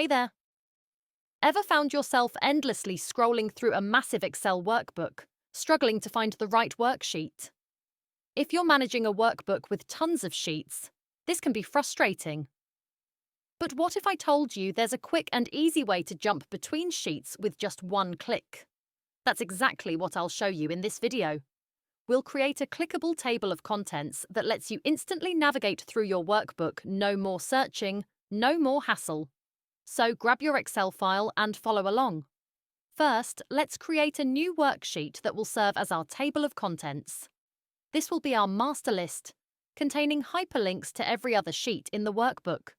Hey there. Ever found yourself endlessly scrolling through a massive Excel workbook, struggling to find the right worksheet? If you're managing a workbook with tons of sheets, this can be frustrating. But what if I told you there's a quick and easy way to jump between sheets with just one click? That's exactly what I'll show you in this video. We'll create a clickable table of contents that lets you instantly navigate through your workbook. No more searching, no more hassle. So grab your Excel file and follow along. First, let's create a new worksheet that will serve as our table of contents. This will be our master list, containing hyperlinks to every other sheet in the workbook.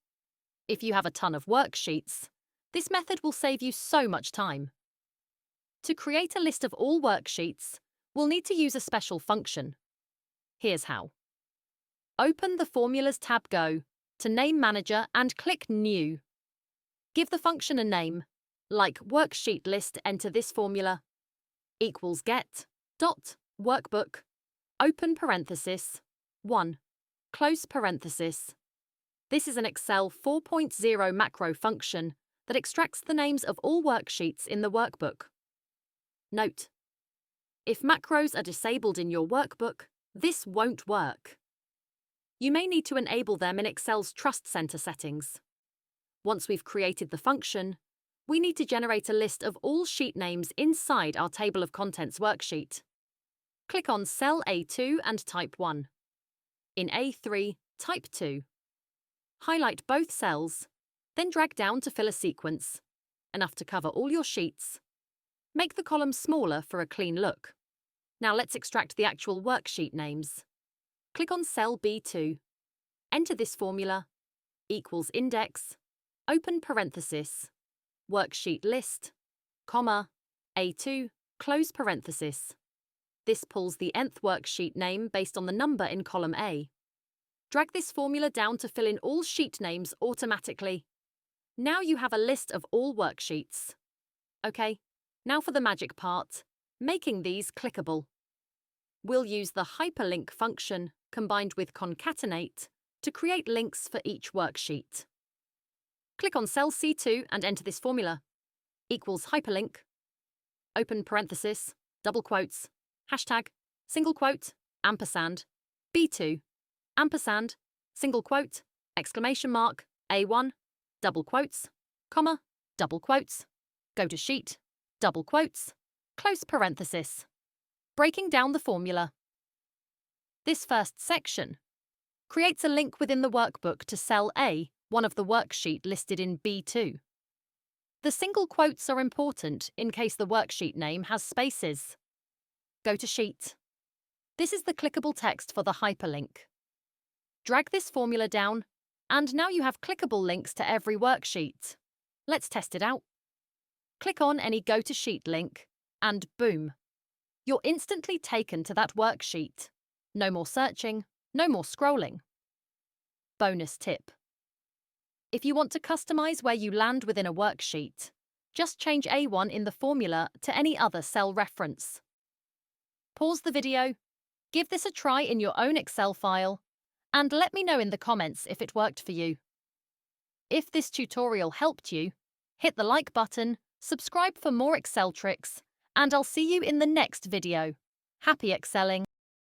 If you have a ton of worksheets, this method will save you so much time. To create a list of all worksheets, we'll need to use a special function. Here's how. Open the Formulas tab, go to Name Manager and click New. Give the function a name, like worksheet list. Enter this formula, equals get, dot, workbook, open parenthesis, 1, close parenthesis. This is an Excel 4.0 macro function that extracts the names of all worksheets in the workbook. Note: if macros are disabled in your workbook, this won't work. You may need to enable them in Excel's Trust Center settings. Once we've created the function, we need to generate a list of all sheet names inside our table of contents worksheet. Click on cell A2 and type 1. In A3, type 2. Highlight both cells, then drag down to fill a sequence, enough to cover all your sheets. Make the column smaller for a clean look. Now let's extract the actual worksheet names. Click on cell B2. Enter this formula, equals index, open parenthesis, worksheet list, comma, A2, close parenthesis. This pulls the nth worksheet name based on the number in column A. Drag this formula down to fill in all sheet names automatically. Now you have a list of all worksheets. Okay, now for the magic part, making these clickable. We'll use the hyperlink function combined with concatenate to create links for each worksheet. Click on cell C2 and enter this formula, equals hyperlink, open parenthesis, double quotes, hashtag, single quote, ampersand, B2, ampersand, single quote, exclamation mark, A1, double quotes, comma, double quotes, go to sheet, double quotes, close parenthesis. Breaking down the formula. This first section creates a link within the workbook to cell A, one of the worksheet listed in B2. The single quotes are important in case the worksheet name has spaces. Go to Sheet. This is the clickable text for the hyperlink. Drag this formula down, and now you have clickable links to every worksheet. Let's test it out. Click on any Go to Sheet link, and boom! You're instantly taken to that worksheet. No more searching, no more scrolling. Bonus tip. If you want to customize where you land within a worksheet, just change A1 in the formula to any other cell reference. Pause the video, give this a try in your own Excel file, and let me know in the comments if it worked for you. If this tutorial helped you, hit the like button, subscribe for more Excel tricks, and I'll see you in the next video. Happy Excelling!